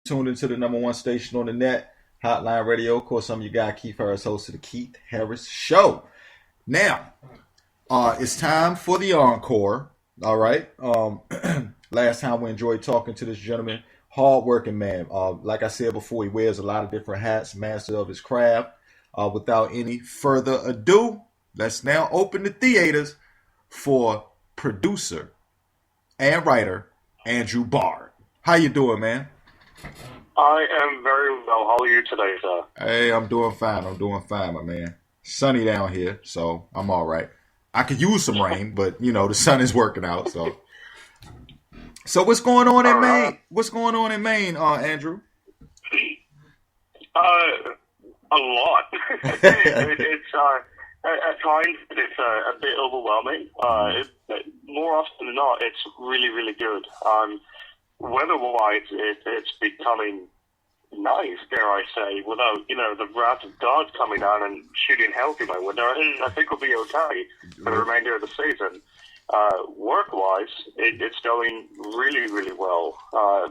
tuned into the number one station on the net, Hotline Radio. Of course, I'm your guy, Keith Harris, host of the Keith Harris Show. Now, it's time for the encore. All right. Last time we enjoyed talking to this gentleman, hardworking man. Like I said before, he wears a lot of different hats, master of his craft. Without any further ado, let's now open the theaters for producer and writer Andrew Bard. How you doing, man? I am very well. How are you today, sir? Hey, I'm doing fine, my man. Sunny down here, so I'm all right. I could use some rain, but, you know, the sun is working out, so. So what's going on in Maine? What's going on in Maine, Andrew? A lot. It's at times it's a bit overwhelming. More often than not, it's really, really good. Weather-wise, it's becoming nice, dare I say, without, the wrath of God coming down and shooting hell through my window. And I think we'll be okay for the remainder of the season. Work-wise, it's going really, really well.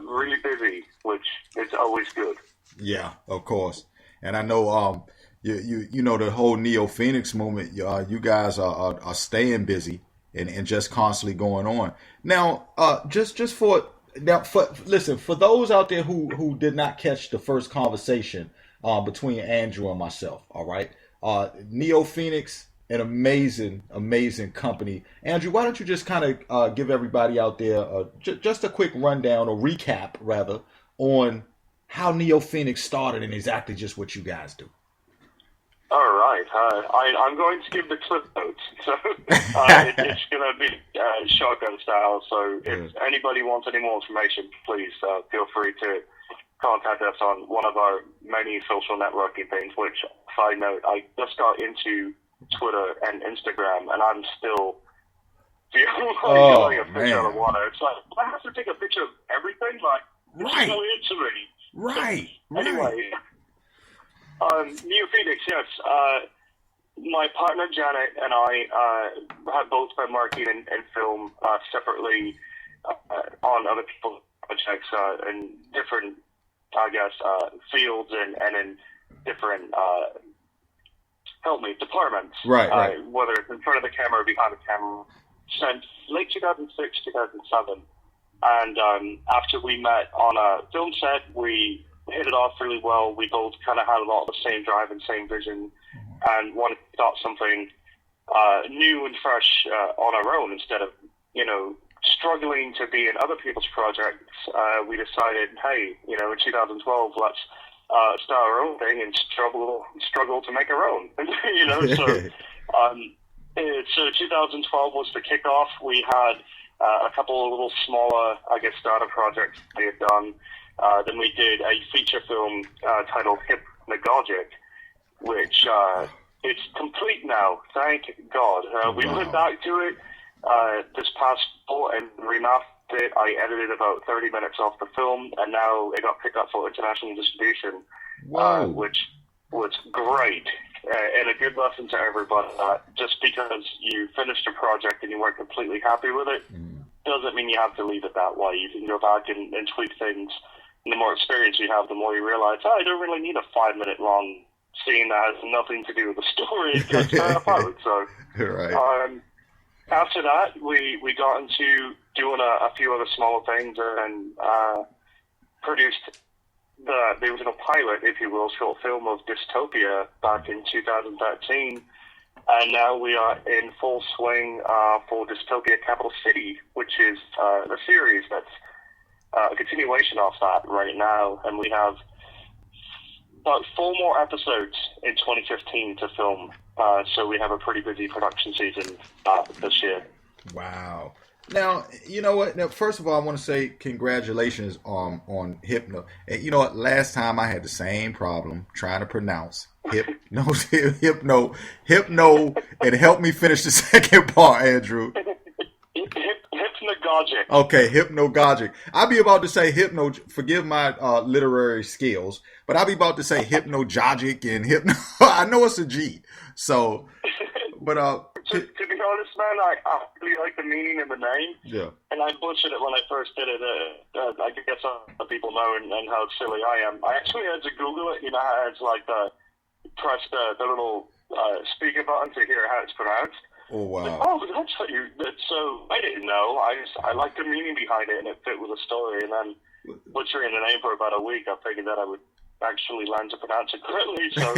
Really busy, which is always good. Yeah, of course. And I know, you know, the whole Neo Phoenix movement. You guys are staying busy and just constantly going on. Now, for those out there who did not catch the first conversation between Andrew and myself, all right, Neo Phoenix, an amazing company. Andrew, why don't you just kind of give everybody out there just a quick rundown or recap rather on how Neo Phoenix started and exactly just what you guys do. All right. I'm going to give the clip notes. So it's going to be shotgun style. So if anybody wants any more information, please feel free to contact us on one of our many social networking things, which, side note, I just got into Twitter and Instagram, and I'm still feeling a fish out of water. It's like, I have to take a picture of everything? Like, right. It's so into me. Right. Anyway, Neo Phoenix, yes. My partner Janet and I have both been working in film separately on other people's projects in different, I guess, fields and in different, departments. Right. Whether it's in front of the camera or behind the camera. Since late 2006, 2007. And after we met on a film set, we hit it off really well. We both kind of had a lot of the same drive and same vision and wanted to start something new and fresh on our own instead of, struggling to be in other people's projects. We decided, hey, in 2012, let's start our own thing and struggle to make our own. So 2012 was the kickoff. We had a couple of little smaller, I guess, starter projects we had done. Then we did a feature film titled Hypnagogic, which it's complete now, thank God. We went back to it this past fall and remastered it. I edited about 30 minutes off the film, and now it got picked up for international distribution, which was great. And a good lesson to everybody. Just because you finished a project and you weren't completely happy with it, doesn't mean you have to leave it that way. You can go back and tweak things. And the more experience you have, the more you realize, I don't really need a 5-minute long scene that has nothing to do with the story. It gets kind of out. So, right. After that, we got into doing a few other smaller things and produced the original pilot, if you will, short film of Dystopia back in 2013. And now we are in full swing for Dystopia Capital City, which is a series that's a continuation of that right now. And we have about 4 more episodes in 2015 to film. So we have a pretty busy production season this year. Wow. Now, you know what? Now, first of all, I want to say congratulations on Hypno. And you know what? Last time I had the same problem trying to pronounce Hypno, and help me finish the second part, Andrew. Hypnagogic. Okay, Hypnagogic. I'll be about to say Hypno. Forgive my literary skills, but I'll be about to say Hypnagogic and Hypno. I know it's a G. So, but To be honest, man, I really like the meaning of the name. Yeah. And I butchered it when I first did it. I guess other people know and how silly I am. I actually had to Google it. You know how it's like press the little speaker button to hear how it's pronounced. Oh, wow. Like, oh, that's how so I didn't know. I liked the meaning behind it, and it fit with the story. And then butchering the name for about a week, I figured that I would actually learn to pronounce it correctly. So.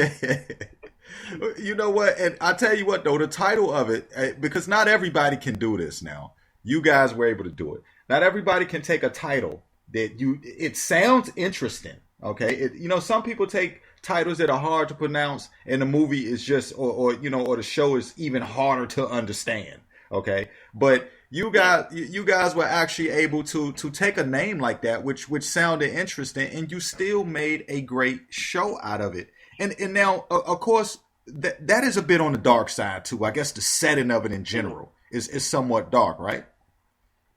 You know what? And I tell you what, though, the title of it, because not everybody can do this now. You guys were able to do it. Not everybody can take a title that it sounds interesting. Okay. Some people take titles that are hard to pronounce and the movie is just, or the show is even harder to understand. Okay. But you guys were actually able to take a name like that, which sounded interesting, and you still made a great show out of it. And now, of course, that is a bit on the dark side too. I guess the setting of it in general is somewhat dark, right?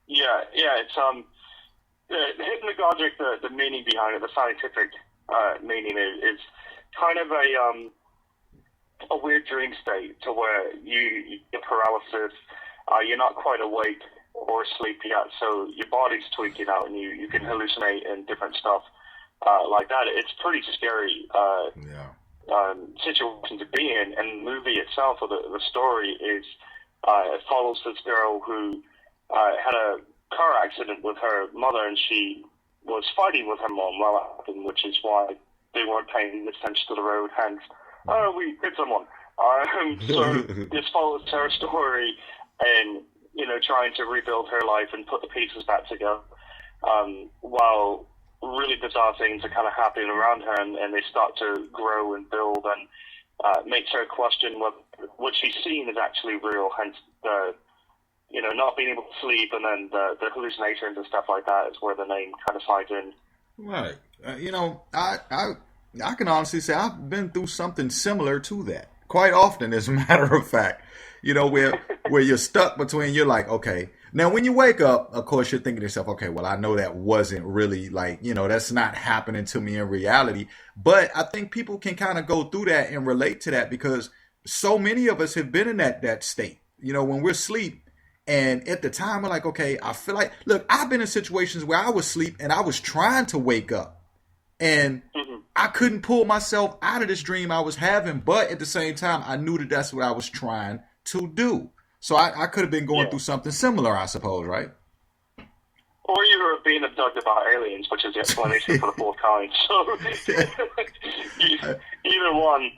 Yeah. It's the hypnagogic, the meaning behind it, the scientific meaning is kind of a weird dream state to where you get paralysis. You're not quite awake or asleep yet, so your body's tweaking out, and you can hallucinate and different stuff like that. It's pretty scary situation to be in, and the movie itself, or the story, is it follows this girl who had a car accident with her mother, and she was fighting with her mom while it happened, which is why they weren't paying attention to the road, hence, we hit someone. So this follows her story, and trying to rebuild her life and put the pieces back together, while really bizarre things are kind of happening around her, and they start to grow and build, and makes her question what she's seeing is actually real, hence the not being able to sleep, and then the hallucinations and stuff like that is where the name kind of ties in. Right. I can honestly say I've been through something similar to that quite often, as a matter of fact. Where you're stuck between, you're like, okay. Now, when you wake up, of course, you're thinking to yourself, okay, well, I know that wasn't really that's not happening to me in reality. But I think people can kind of go through that and relate to that, because so many of us have been in that state, when we're asleep. And at the time, we're like, okay, I feel like, look, I've been in situations where I was asleep and I was trying to wake up. And I couldn't pull myself out of this dream I was having. But at the same time, I knew that that's what I was trying to do. So I could have been going through something similar, I suppose, right? Or you were being abducted by aliens, which is the explanation for the fourth kind. So either one.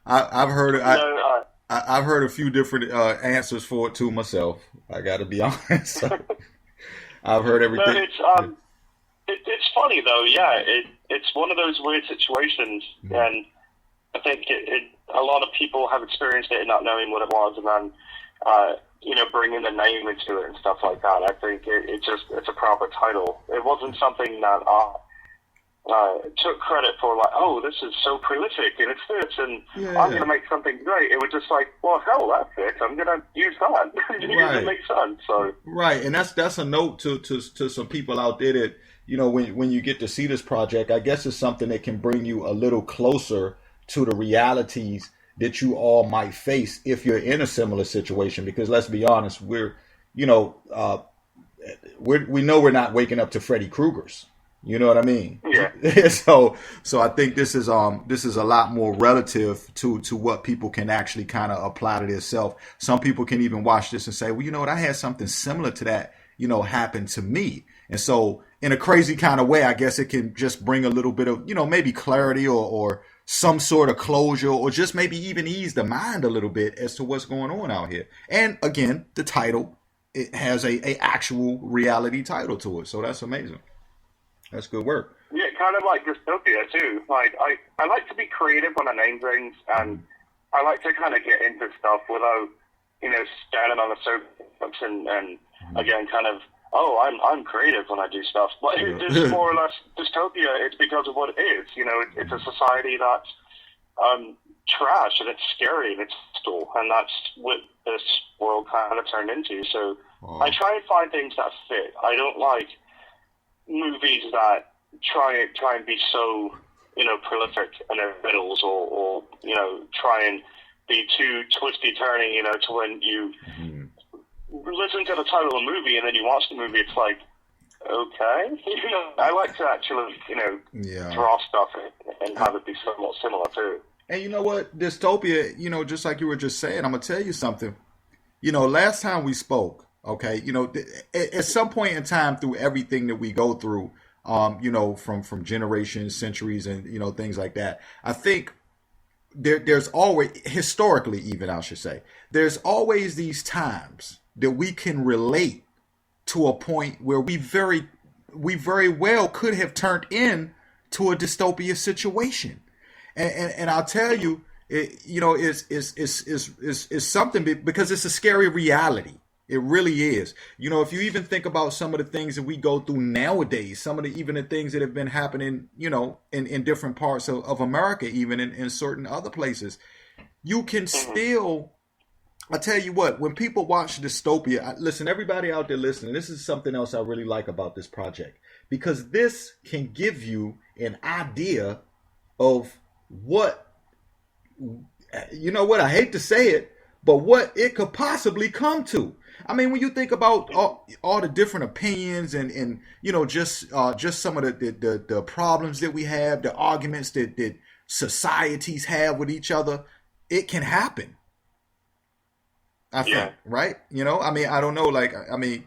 I've heard I've heard a few different answers for it too myself. I got to be honest. I've heard everything. No, it's funny though. Yeah, it's one of those weird situations, and I think a lot of people have experienced it and not knowing what it was, and then bringing the name into it and stuff like that. I think it's a proper title. It wasn't something that took credit for, like, oh, this is so prolific and it's this, and I'm going to make something great. It was just like, well, hell, that's it. I'm going to use that. It makes sense. So right, and that's a note to some people out there that when you get to see this project, I guess it's something that can bring you a little closer to the realities that you all might face if you're in a similar situation. Because let's be honest, we know we're not waking up to Freddy Krueger's. You know what I mean? Yeah. So I think this is a lot more relative to what people can actually kind of apply to themselves. Some people can even watch this and say, well, you know what, I had something similar to that, happen to me. And so in a crazy kind of way, I guess it can just bring a little bit of, maybe clarity or some sort of closure, or just maybe even ease the mind a little bit as to what's going on out here. And again, the title, it has a actual reality title to it. So that's amazing. That's good work. Yeah, kind of like Dystopia too. Like I like to be creative when I name things, and I like to kind of get into stuff without, standing on the soapbox and again, kind of, oh, I'm creative when I do stuff. But it's more or less Dystopia. It's because of what it is. It's a society that's trash, and it's scary, and it's hostile, and that's what this world kind of turned into. So I try and find things that fit. I don't like movies that try and be so prolific in their riddles, or try and be too twisty turning, you know, to when you listen to the title of the movie and then you watch the movie, it's like, okay, you know, I like to actually, you know, draw stuff and have it be somewhat similar too. And you know what, Dystopia, you know, just like you were just saying, I'm gonna tell you something. You know, last time we spoke, okay, you know, at some point in time through everything that we go through, you know, from generations, centuries, and you know, things like that, I think there's always, historically even, I should say, there's always these times that we can relate to a point where we very well could have turned in to a dystopia situation. And I'll tell you, you know, it's something because it's a scary reality. It really is. You know, if you even think about some of the things that we go through nowadays, some of even the things that have been happening, you know, in different parts of America, even in certain other places, you can still, I tell you what, when people watch Dystopia, listen, everybody out there listening, this is something else I really like about this project, because this can give you an idea of what, you know what, I hate to say it, but what it could possibly come to. I mean, when you think about all the different opinions and you know, just some of the problems that we have, the arguments that societies have with each other, it can happen. I think, right? You know, I mean, I don't know, like, I mean,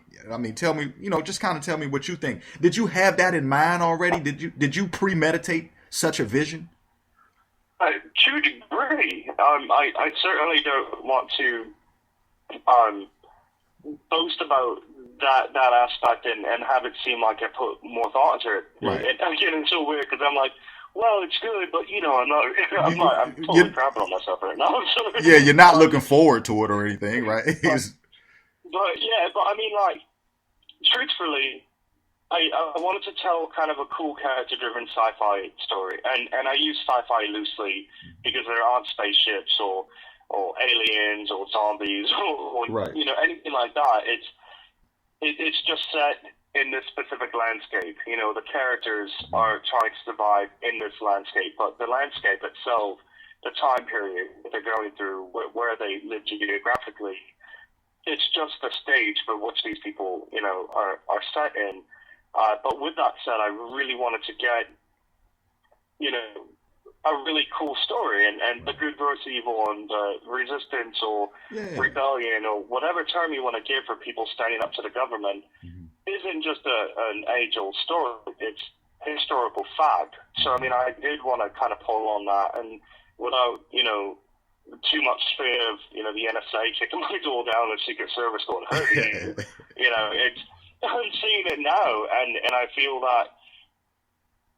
tell me, you know, just kind of tell me what you think. Did you have that in mind already? Did you premeditate such a vision? To a degree, I certainly don't want to boast about that aspect and have it seem like I put more thought into it. Right. And I'm getting so weird because I'm like, well, it's good, but you know, I'm totally crapping on myself right now. So, yeah, you're not looking forward to it or anything, right? but I mean, like, truthfully, I wanted to tell kind of a cool character-driven sci-fi story, and I use sci-fi loosely because there aren't spaceships or aliens or zombies or right. you know, anything like that. It's just set in this specific landscape. You know, the characters are trying to survive in this landscape, but the landscape itself, the time period that they're going through, where they live geographically, it's just the stage for which these people, you know, are set in. But with that said, I really wanted to get, you know, a really cool story, and the good versus evil and resistance or rebellion or whatever term you want to give for people standing up to the government isn't just an age-old story. It's historical fact. So, I mean, I did want to kind of pull on that, and without, you know, too much fear of, you know, the NSA kicking my door down and Secret Service going, hey, you know, I'm seeing it now, and I feel that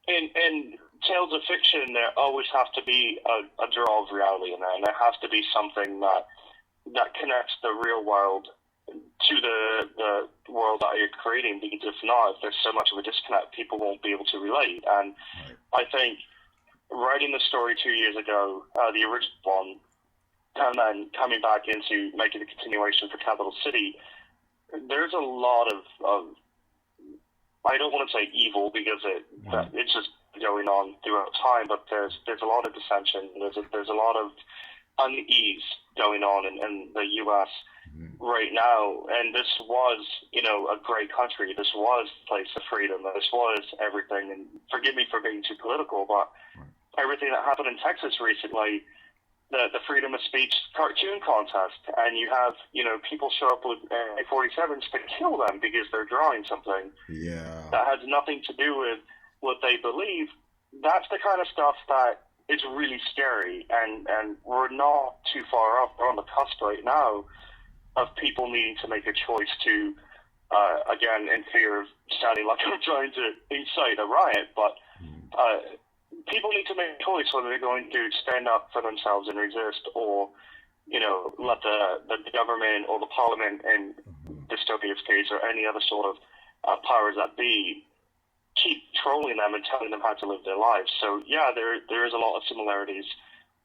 in tales of fiction, there always has to be a draw of reality in there, and there has to be something that connects the real world to the world that you're creating, because if not, if there's so much of a disconnect, people won't be able to relate. And I think writing the story 2 years ago, the original one, and then coming back into making a continuation for Capital City, there's a lot of I don't want to say evil because it's just going on throughout time, but there's a lot of dissension. There's a lot of unease going on in the U.S. right now, and this was, you know, a great country. This was a place of freedom. This was everything. And forgive me for being too political, but everything that happened in Texas recently, the freedom of speech cartoon contest, and you have, you know, people show up with AK-47s to kill them because they're drawing something that has nothing to do with what they believe. That's the kind of stuff that is really scary, and we're not too far off. We're on the cusp right now of people needing to make a choice to, again, in fear of sounding like I'm trying to incite a riot, but people need to make a choice whether they're going to stand up for themselves and resist, or, you know, let the government or the parliament, in Dystopia's case, or any other sort of powers that be, keep trolling them and telling them how to live their lives. So, yeah, there is a lot of similarities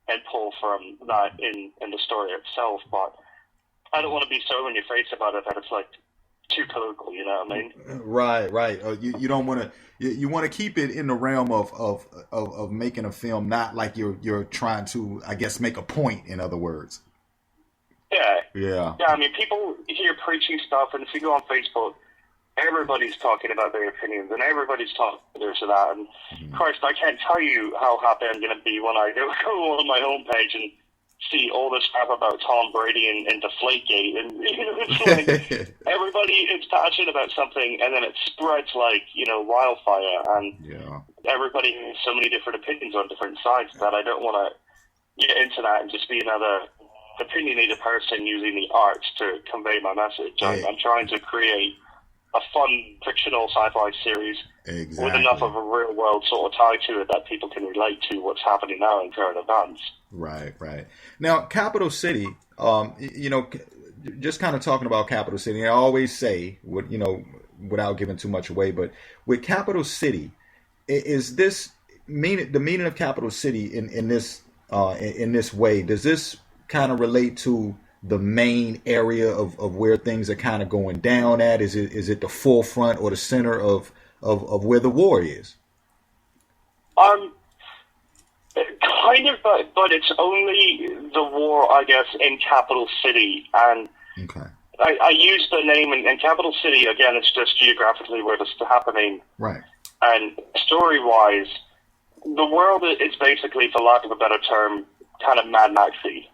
and pull from that in the story itself, but I don't want to be so in your face about it that it's like too political. You know what I mean? Right. You don't want to. You want to keep it in the realm of making a film, not like you're trying to, I guess, make a point. In other words. Yeah. I mean, people hear preaching stuff, and if you go on Facebook, everybody's talking about their opinions, and everybody's talking this or that. And Christ, I can't tell you how happy I'm going to be when I go on my homepage and see all this crap about Tom Brady and Deflategate, and it's like everybody is passionate about something, and then it spreads like wildfire, and everybody has so many different opinions on different sides that I don't want to get into that and just be another opinionated person using the arts to convey my message. I'm trying to create a fun fictional sci-fi series with enough of a real world sort of tie to it that people can relate to what's happening now in current events. Right. Now, Capital City, just kind of talking about Capital City, I always say, without giving too much away, but with Capital City, is this the meaning of Capital City in this way? Does this kind of relate to the main area of where things are kind of going down at? Is it the forefront or the center of where the war is? Kind of, but it's only the war, I guess, in Capital City. And I use the name, and Capital City, again, it's just geographically where this is happening. Right. And story-wise, the world is basically, for lack of a better term, kind of Mad Maxy.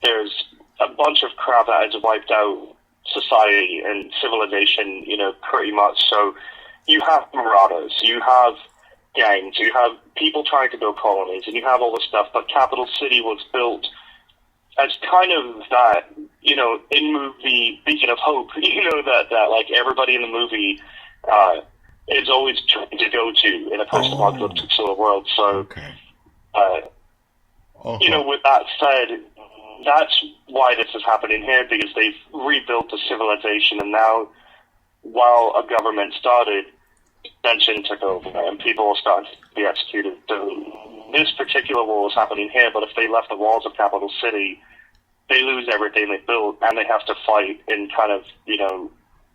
There's a bunch of crap that has wiped out society and civilization, pretty much. So you have marauders, you have gangs, you have people trying to build colonies, and you have all this stuff. But Capital City was built as kind of that, in movie beacon of hope, that like everybody in the movie is always trying to go to in a post-apocalyptic sort of world. So, with that said, that's why this is happening here, because they've rebuilt the civilization, and now, while a government started, tension took over, and people are starting to be executed. So this particular war is happening here, but if they left the walls of Capital City, they lose everything they built, and they have to fight in kind of,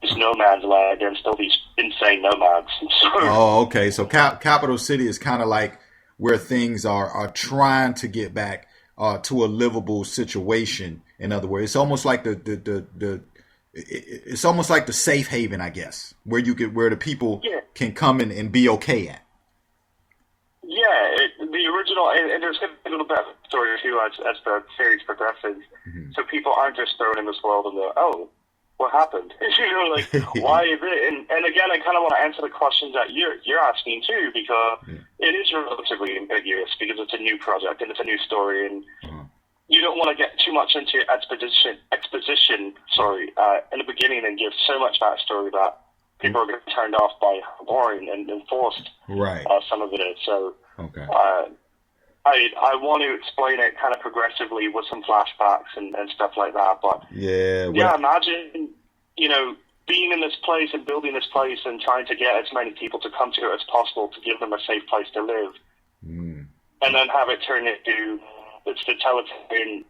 this no man's land against all these insane nomads. So, So Capital City is kind of like where things are trying to get back to a livable situation. In other words, it's almost like it's almost like the safe haven, I guess, where the people can come in and be okay at. Yeah, the original, and there's going to be a little bit of story too as the series progresses. So people aren't just thrown in this world and they're, oh, what happened? Why is it? And again, I kind of want to answer the questions that you're asking too, because it is relatively ambiguous, because it's a new project and it's a new story, and you don't want to get too much into exposition. In the beginning, and give so much backstory that people are going to be turned off by how boring and forced some of it is. So, I want to explain it kind of progressively with some flashbacks and stuff like that. But imagine, being in this place and building this place and trying to get as many people to come to it as possible to give them a safe place to live, and then have it turn into it's the totalitarian,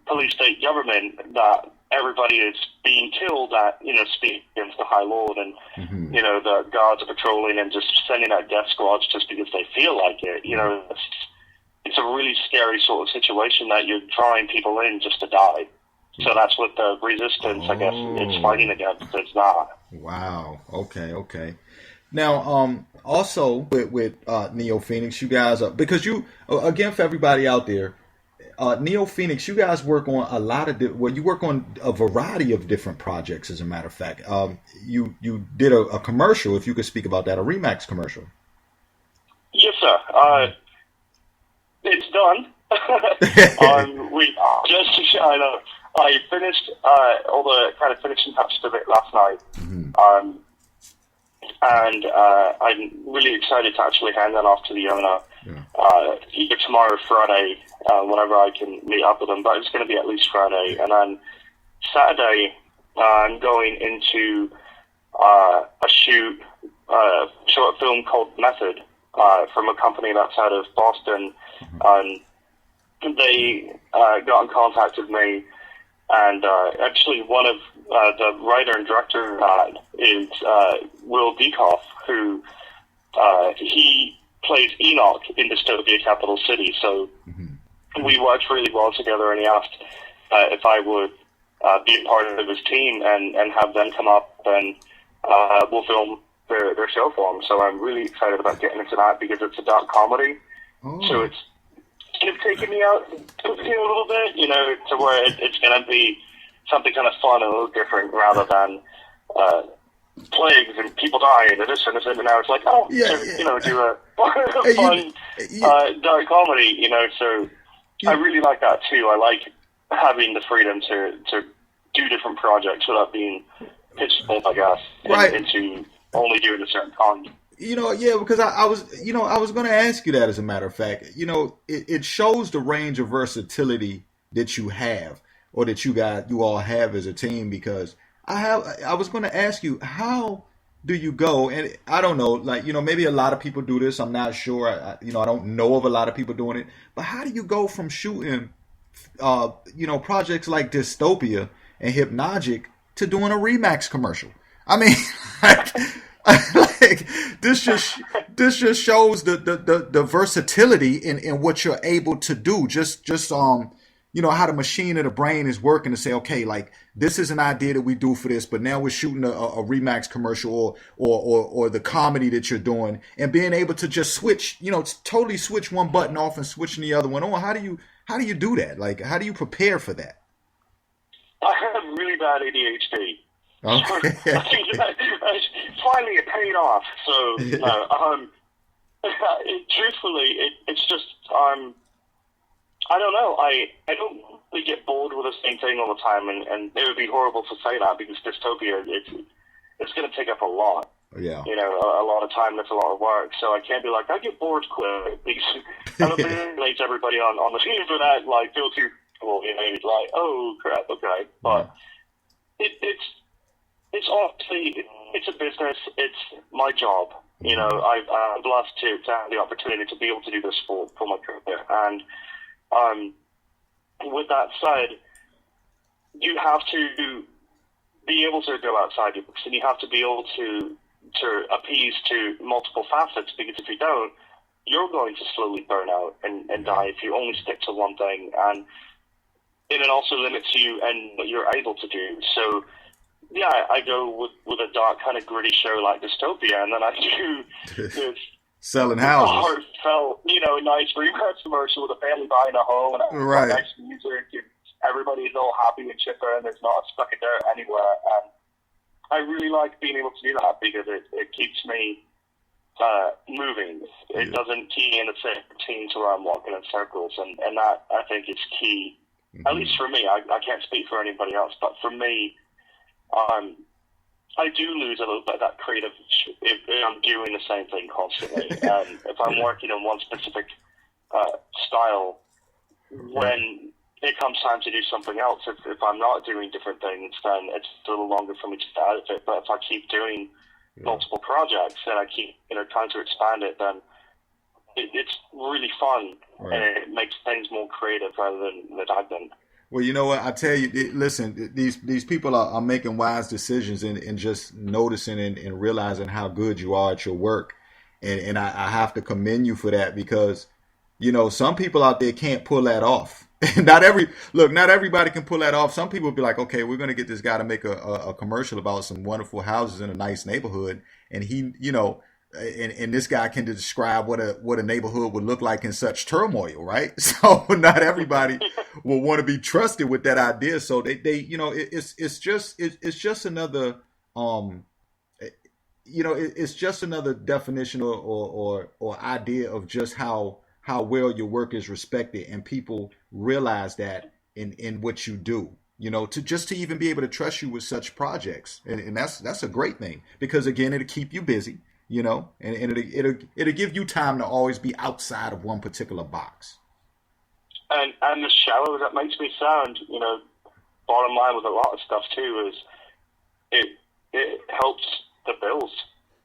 police state government that everybody is being killed at, speak against the High Lord, and the guards are patrolling and just sending out death squads just because they feel like it. It's a really scary sort of situation that you're drawing people in just to die. So that's what the resistance, I guess, is fighting against. It's that. Wow. Okay. Now, also with Neo Phoenix, you guys, because again, for everybody out there, Neo Phoenix, you guys work on a lot of you work on a variety of different projects. As a matter of fact, you did a commercial. If you could speak about that, a Remax commercial. Yes, sir. It's done. I finished all the kind of finishing touches of it last night. And I'm really excited to actually hand that off to the owner either tomorrow or Friday, whenever I can meet up with them. But it's going to be at least Friday. And then Saturday, I'm going into a short film called Method from a company that's out of Boston. They got in contact with me And actually, one of the writer and director is Will Beakoff, who he plays Enoch in Dystopia Capital City. So we worked really well together, and he asked if I would be a part of his team and have them come up and we'll film their show for him. So I'm really excited about getting into that because it's a dark comedy. So it's kind of taken me out a little bit, you know, to where it's going to be something kind of fun and a little different rather than plagues and people dying and this and this, and now it's like, you know, do a fun dark comedy, you know. So I really like that too. I like having the freedom to do different projects without being pigeonholed, I guess, into only doing a certain kind. You know, yeah, because I was going to ask you that, as a matter of fact. You know, it shows the range of versatility that you have, or that you all have as a team, because I was going to ask you, how do you go? And I don't know, like, you know, maybe a lot of people do this. I'm not sure. I don't know of a lot of people doing it. But how do you go from shooting, projects like Dystopia and Hypnagic to doing a Remax commercial? I mean, like this just shows the versatility in what you're able to do. Just how the machine of the brain is working to say, okay, like, this is an idea that we do for this, but now we're shooting a Remax commercial or the comedy that you're doing, and being able to just switch, totally switch one button off and switching the other one on. How do you do that? Like, how do you prepare for that? I have really bad ADHD. Okay. Finally, it paid off. So, truthfully, it's just I don't know. I don't really get bored with the same thing all the time, and it would be horrible to say that because Dystopia, it's going to take up a lot. Yeah. You know, a lot of time. That's a lot of work. So I can't be like, I get bored quick because I don't think everybody on the team for that. Like, feel too cool. You know, like, oh crap, okay, but it's honestly, it's a business. It's my job. You know, I'm blessed to have the opportunity to be able to do this for my career. And with that said, you have to be able to go outside your books, and you have to be able to appease to multiple facets, because if you don't, you're going to slowly burn out and die if you only stick to one thing. And it also limits you and what you're able to do. So, yeah, I go with a dark, kind of gritty show like Dystopia, and then I do this selling houses, heartfelt, nice Remax commercial with a family buying a home and nice music, and everybody's all happy and chipper, and there's not a speck of dirt anywhere. And I really like being able to do that because it keeps me moving. It doesn't key in the same routines where I'm walking in circles, and that, I think, is key. At least for me. I can't speak for anybody else, but for me, I do lose a little bit of that creative if I'm doing the same thing constantly. And if I'm working on one specific style, when it comes time to do something else, if I'm not doing different things, then it's a little longer for me to get out of it. But if I keep doing multiple projects and I keep trying to expand it, then it's really fun, and it makes things more creative rather than redundant. Well, you know what? I tell you, listen, these people are making wise decisions and just noticing and realizing how good you are at your work. And I have to commend you for that, because, some people out there can't pull that off. Not everybody can pull that off. Some people will be like, okay, we're going to get this guy to make a commercial about some wonderful houses in a nice neighborhood. And he, and this guy can describe what a neighborhood would look like in such turmoil, right? So not everybody will want to be trusted with that idea. So they it's just another it's just another definition or idea of just how well your work is respected, and people realize that in what you do. To even be able to trust you with such projects, and that's a great thing, because again, it'll keep you busy. And it'll give you time to always be outside of one particular box. And as shallow as that makes me sound, bottom line with a lot of stuff too is it helps the bills.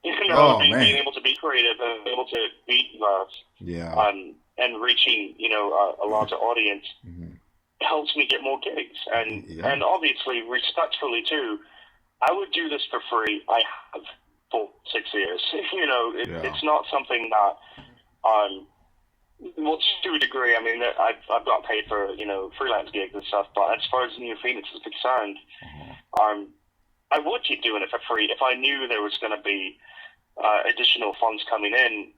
Being able to be creative and able to be loved, and reaching a larger audience. helps me get more gigs. And obviously, respectfully too, I would do this for free. I have for 6 years. It's not something that, well, to a degree, I mean, I've got paid for, freelance gigs and stuff, but as far as New Phoenix is concerned, I would keep doing it for free if I knew there was going to be additional funds coming in,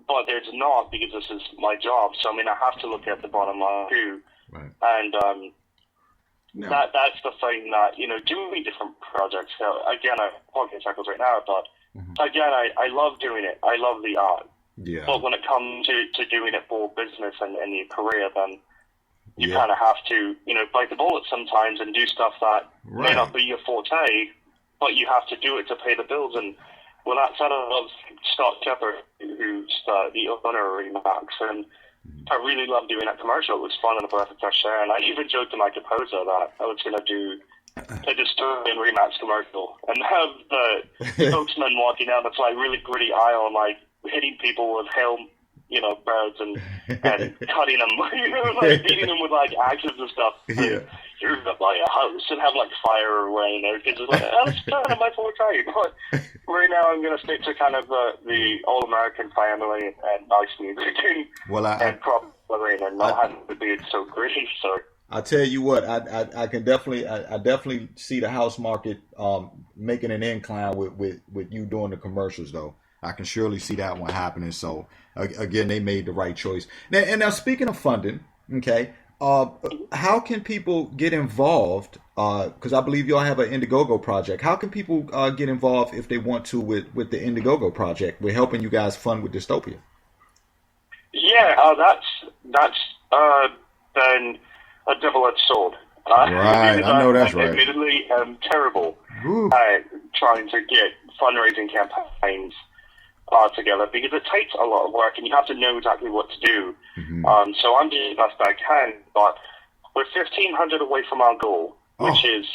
but there's not, because this is my job. So, I mean, I have to look at the bottom line too. Right. And that's the thing that, doing different projects. So, again, I'm talking in circles right now, but again, I love doing it. I love the art. Yeah. But when it comes to doing it for business and your career, then you kind of have to, bite the bullet sometimes and do stuff that may not be your forte, but you have to do it to pay the bills. And well, that's out of Scott Shepard, who's the owner of Remax, and I really loved doing that commercial. It was fun and a breath of fresh air, and I even joked to my composer that I was going to do a Dystopia Remax commercial and have the spokesman walking down this like really gritty aisle, like hitting people with hail, birds and cutting them, beating them with like axes and stuff. You're gonna buy a house and have like fire away there, because it's like, that's kind of my forte. But right now, I'm gonna stick to kind of the all American family and nice music and proper and not having to be so gritty. So I tell you what, I can definitely see the house market making an incline with you doing the commercials though. I can surely see that one happening. So again, they made the right choice. Now speaking of funding, okay. How can people get involved? Because I believe y'all have an Indiegogo project. How can people get involved if they want to with the Indiegogo project? We're helping you guys fund with Dystopia. Yeah, that's been a double-edged sword. Right, I know that's right. Admittedly, terrible trying to get fundraising campaigns together, because it takes a lot of work and you have to know exactly what to do. So I'm doing the best I can, but we're 1,500 away from our goal, which is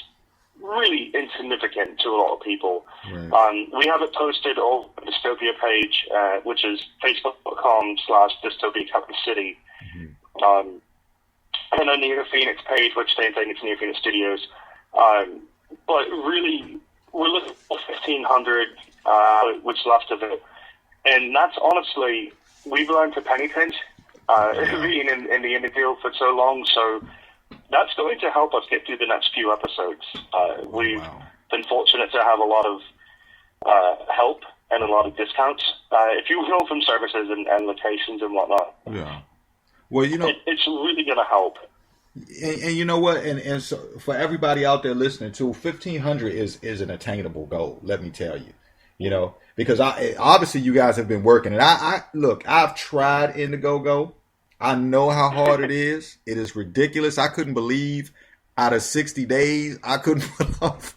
really insignificant to a lot of people. Right. We have it posted on the Dystopia page, which is facebook.com/Dystopia Capital City. And then the New Phoenix page, which same thing, it's New Phoenix Studios. But really, we're looking for 1,500, what's left of it. And that's honestly, we've learned to penny pinch, being in the indie field for so long. So that's going to help us get through the next few episodes. We've been fortunate to have a lot of help and a lot of discounts. If you know, from services and locations and whatnot. Yeah. Well, it's really going to help. And you know what? And so for everybody out there listening too, 1,500 is an attainable goal. Let me tell you. Because obviously you guys have been working, and I've tried Indiegogo. I know how hard it is. It is ridiculous. I couldn't believe out of 60 days I couldn't put off.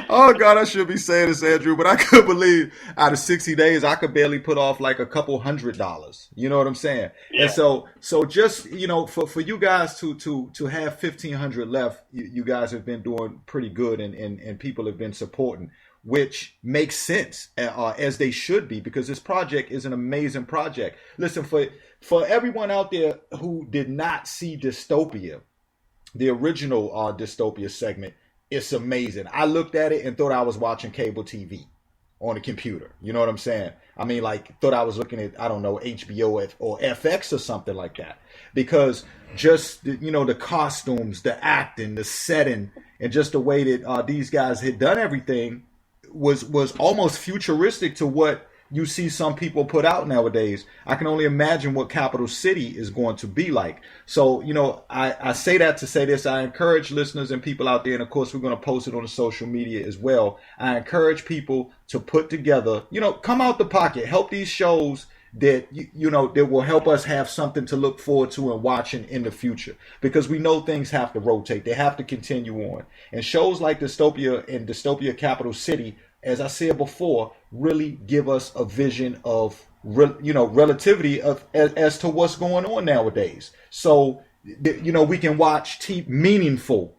Oh God, I should be saying this, Andrew, but I couldn't believe out of 60 days I could barely put off like a couple $100. You know what I'm saying? Yeah. And so just for you guys to have 1,500 left, you guys have been doing pretty good, and people have been supporting, which makes sense, as they should be, because this project is an amazing project. Listen, for everyone out there who did not see Dystopia, the original Dystopia segment, it's amazing. I looked at it and thought I was watching cable TV on a computer. You know what I'm saying? I mean, thought I was looking at, I don't know, HBO or FX or something like that. Because just, the costumes, the acting, the setting, and just the way that these guys had done everything was almost futuristic to what you see some people put out nowadays. I can only imagine what Capital City is going to be like. So, I say that to say this. I encourage listeners and people out there, and of course we're going to post it on the social media as well. I encourage people to put together, come out the pocket, help these shows that, that will help us have something to look forward to and watching in the future. Because we know things have to rotate. They have to continue on. And shows like Dystopia and Dystopia Capital City, as I said before, really give us a vision of, relativity of as to what's going on nowadays. So, we can watch meaningful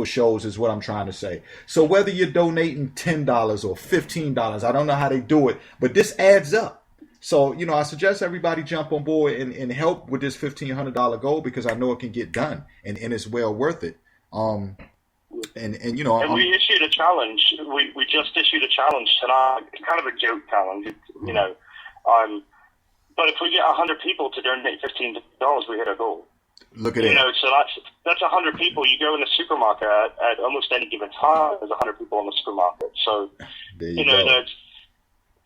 shows is what I'm trying to say. So whether you're donating $10 or $15, I don't know how they do it, but this adds up. So, I suggest everybody jump on board and help with this $1,500 goal, because I know it can get done, and it's well worth it. And we issued a challenge. We just issued a challenge tonight. It's kind of a joke challenge, but if we get 100 people to donate $15, we hit our goal. Look at it. So that's 100 people. You go in the supermarket at almost any given time. There's 100 people in the supermarket. So there you go.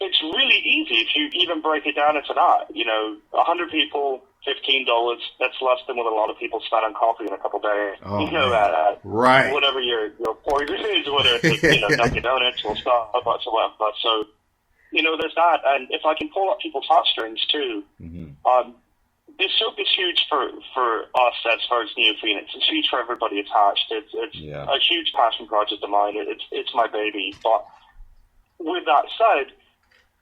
It's really easy if you even break it down into that. 100 people, $15. That's less than what a lot of people spend on coffee in a couple days. Oh, right. Whatever your poison is, whether it's Dunkin' Donuts or Starbucks or whatever. So there's that, and if I can pull up people's heartstrings too. Dystopia is huge for us as far as Neo Phoenix. It's huge for everybody attached. It's a huge passion project of mine. It's my baby. But with that said,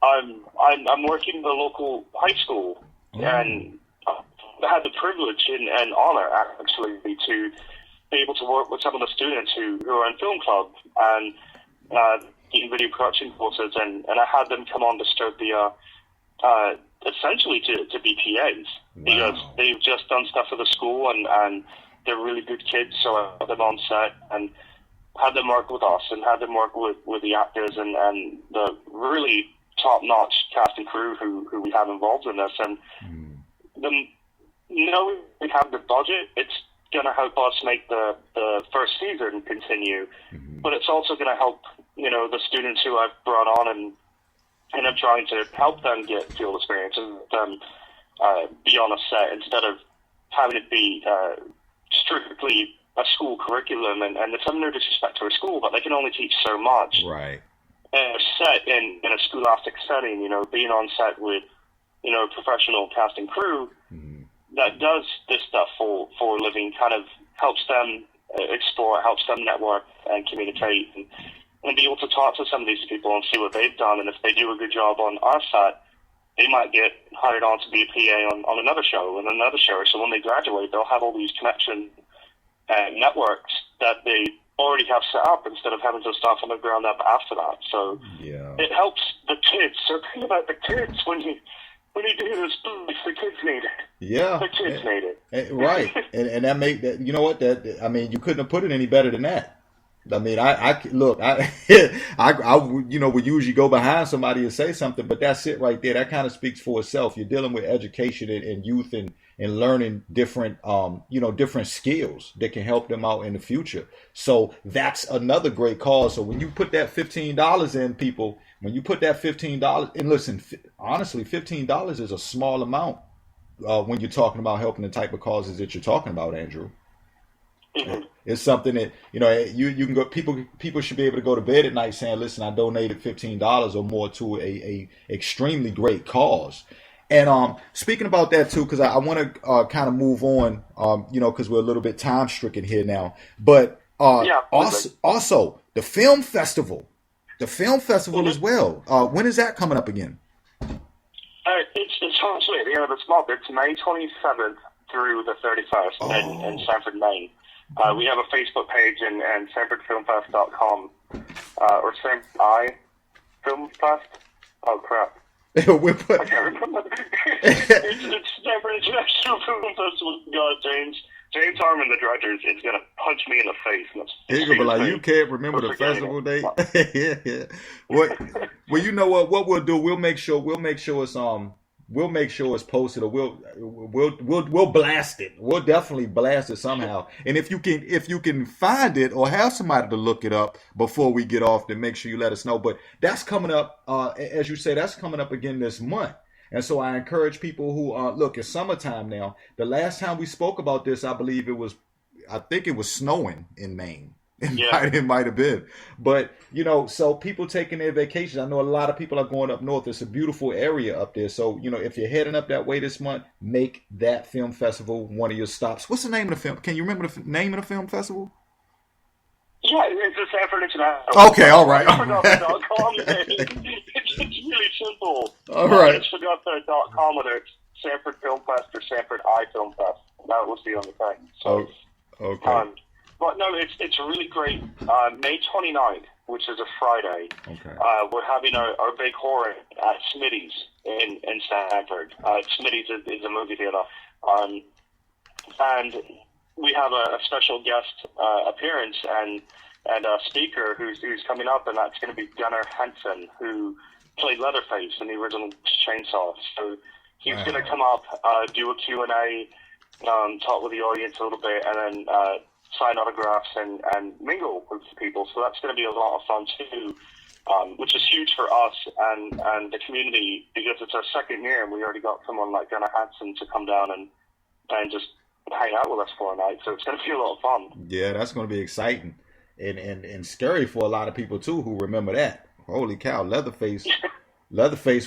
I'm working in the local high school, and I had the privilege and honor actually to be able to work with some of the students who are in film club and in video production courses, and I had them come on Dystopia essentially to be PAs. Wow. Because they've just done stuff for the school and they're really good kids, so I had them on set and had them work with us and had them work with the actors and the really top-notch cast and crew who we have involved in this. And knowing we have the budget, it's going to help us make the first season continue, but it's also going to help the students who I've brought on, and I'm trying to help them get field experience and be on a set instead of having it be strictly a school curriculum. And it's no disrespect to a school, but they can only teach so much. Right. And a set in a scholastic setting, being on set with professional cast and crew that does this stuff for a living kind of helps them explore, helps them network and communicate and be able to talk to some of these people and see what they've done. And if they do a good job on our set, they might get hired on to be a PA on another show and another show. So when they graduate, they'll have all these connection networks that they already have set up instead of having to start from the ground up after that. So it helps the kids. So think about the kids when you do this, the kids need it. Yeah, the kids need it. Right, and that make that. You know what? You couldn't have put it any better than that. We usually go behind somebody and say something, but that's it right there. That kind of speaks for itself. You're dealing with education and youth and learning different, different skills that can help them out in the future. So that's another great cause. So when you put that $15 in, people, when you put that $15, and listen, honestly, $15 is a small amount when you're talking about helping the type of causes that you're talking about, Andrew. It's something that you can go. People should be able to go to bed at night saying, "Listen, I donated $15 or more to a extremely great cause." And speaking about that too, because I want to kind of move on, because we're a little bit time stricken here now. But also the film festival, as well. When is that coming up again? It's honestly at the end of this month. It's May 27th through the 31st in Sanford, Maine. We have a Facebook page and SanfordFilmFest.com or Sanford Filmfest. Oh crap! I can't remember. it's Sanford International Film Festival. God, James Harmon, the director, is going to punch me in the face. He's going to be like, "You can't remember the festival date?" Yeah. Well, you know what? What we'll do? We'll make sure it's posted, or we'll blast it. We'll definitely blast it somehow. And if you can find it or have somebody to look it up before we get off, then make sure you let us know. But that's coming up, as you say, that's coming up again this month. And so I encourage people who look, it's summertime now. The last time we spoke about this, I think it was snowing in Maine. It might have been. But, so people taking their vacations. I know a lot of people are going up north. It's a beautiful area up there. So, if you're heading up that way this month, make that film festival one of your stops. What's the name of the film? Can you remember the name of the film festival? Yeah, it's the Sanford International. Okay, all right. I forgot the .com name. It's really simple. All right. I just forgot the .com, whether it's Sanford Film Fest or Sanford I Film Fest. That was the only thing. So, okay. But no, it's really great. May 29th, which is a Friday. Okay. We're having our big horror at Smitty's in Sanford. Smitty's is a movie theater. And we have a special guest appearance and a speaker who's coming up, and that's going to be Gunnar Hansen, who played Leatherface in the original Chainsaw. So he's going to come up, do a Q&A, talk with the audience a little bit, and then sign autographs and mingle with people. So that's going to be a lot of fun too, which is huge for us and the community, because it's our second year and we already got someone like Gunnar Hansen to come down and just hang out with us for a night. So it's going to be a lot of fun. Yeah, that's going to be exciting and scary for a lot of people too who remember that. Holy cow, Leatherface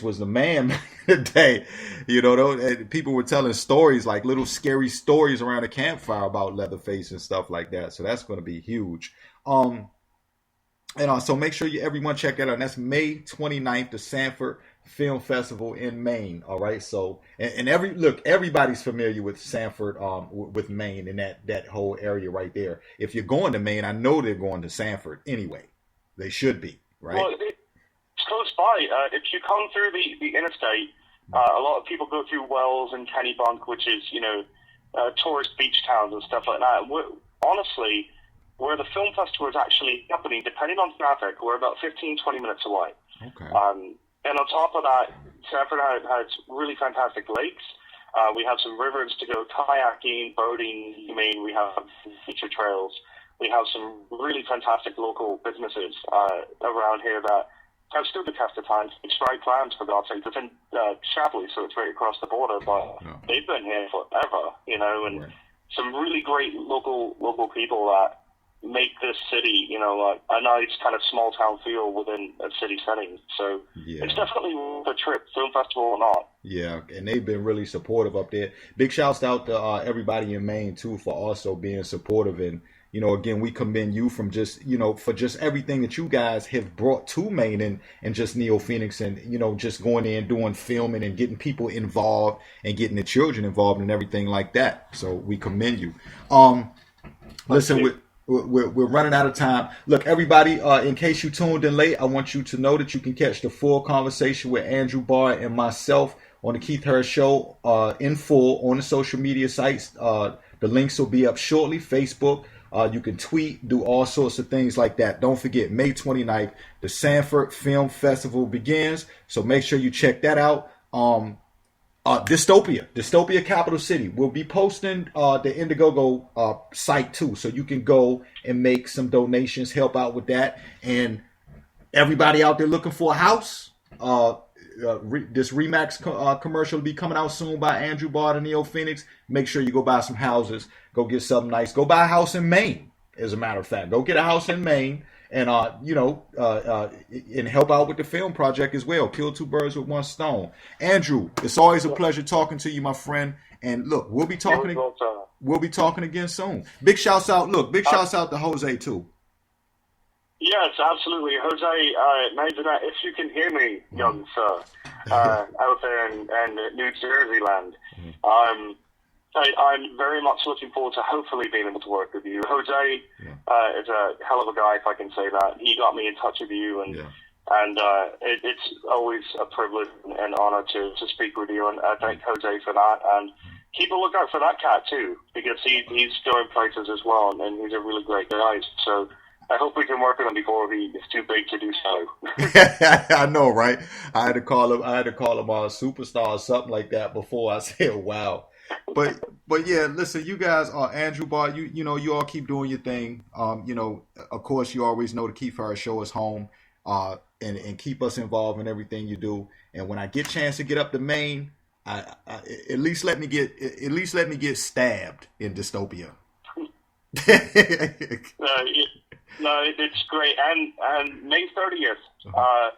was the man back in the day. You know, people were telling stories, like little scary stories around a campfire about Leatherface and stuff like that. So that's going to be huge. And so make sure everyone check that out. And that's May 29th, the Sanford Film Festival in Maine. All right. So, everybody's familiar with Sanford, with Maine and that whole area right there. If you're going to Maine, I know they're going to Sanford anyway. They should be, right? Well, it's close by. If you come through the interstate, a lot of people go through Wells and Kennebunk, which is, tourist beach towns and stuff like that. Honestly, where the film festival is actually happening, depending on traffic, we're about 15, 20 minutes away. Okay. And on top of that, Sanford has really fantastic lakes. We have some rivers to go kayaking, boating. We have feature trails. We have some really fantastic local businesses around here that have stood the test of time. It's Fried Clams, for God's sake. It's in Shapley, so it's right across the border, but they've been here forever, and some really great local people that make this city, a nice kind of small town feel within a city setting. So it's definitely a trip, film festival or not. Yeah, and they've been really supportive up there. Big shouts out to everybody in Maine too for also being supportive. And again, we commend you from just for just everything that you guys have brought to Maine and just Neo Phoenix, and just going in, doing filming and getting people involved and getting the children involved and everything like that. So we commend you. Listen, we're running out of time. Look, everybody, in case you tuned in late, I want you to know that you can catch the full conversation with Andrew Barr and myself on the Keith Harris Show in full on the social media sites. The links will be up shortly. Facebook. You can tweet, do all sorts of things like that. Don't forget, May 29th, the Sanford Film Festival begins. So make sure you check that out. Dystopia Capital City. We'll be posting the Indiegogo site too, so you can go and make some donations, help out with that. And everybody out there looking for a house, this Remax commercial will be coming out soon by Andrew Barr and Neo Phoenix. Make sure you go buy some houses. Go get something nice. Go buy a house in Maine, as a matter of fact. Go get a house in Maine. And, and help out with the film project as well. Kill two birds with one stone. Andrew, it's always a pleasure talking to you, my friend. And look, we'll be talking again soon. Big shouts out to Jose too. Yes, absolutely. Jose, if you can hear me, young sir, out there in New Jersey land, I'm very much looking forward to hopefully being able to work with you. Jose is a hell of a guy, if I can say that. He got me in touch with you, and it's always a privilege and honor to speak with you. And I thank Jose for that. And keep a lookout for that cat too, because he's going places as well, and he's a really great guy. So I hope we can work with him before he's too big to do so. I know, right? I had to call him a superstar or something like that before I said, wow. But yeah, listen, you guys are Andrew Barr. You all keep doing your thing. Of course, you always know the Keith Harris Show is home. And keep us involved in everything you do. And when I get a chance to get up to Maine, at least let me get stabbed in Dystopia. No, it's great. And May 30th, I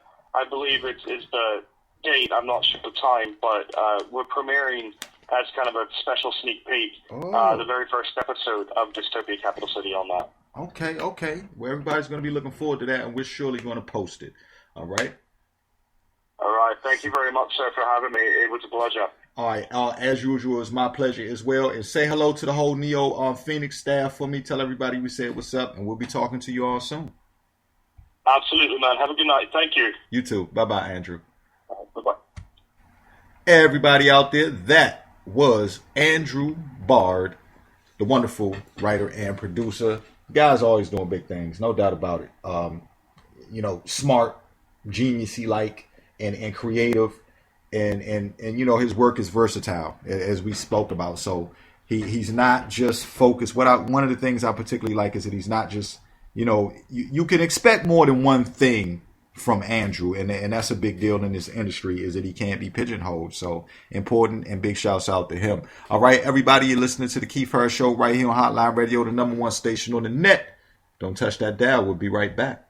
believe is the date. I'm not sure the time, but we're premiering as kind of a special sneak peek, the very first episode of Dystopia Capital City on that. Okay. Well, everybody's going to be looking forward to that, and we're surely going to post it. All right? All right. Thank you very much, sir, for having me. It was a pleasure. All right. As usual, it's my pleasure as well. And say hello to the whole Neo Phoenix staff for me. Tell everybody we said what's up, and we'll be talking to you all soon. Absolutely, man. Have a good night. Thank you. You too. Bye-bye, Andrew. Bye-bye. Everybody out there, that was Andrew Bard, the wonderful writer and producer. Guy's always doing big things, no doubt about it. Smart, geniusy like, and creative, and his work is versatile, as we spoke about. So he's not just focused. One of the things I particularly like is that he's not just, you can expect more than one thing from Andrew, and that's a big deal in this industry, is that he can't be pigeonholed. So important, and big shouts out to him. All right, everybody, you're listening to the Keith Harris Show right here on Hotline Radio, the #1 station on the net. Don't touch that dial. We'll be right back.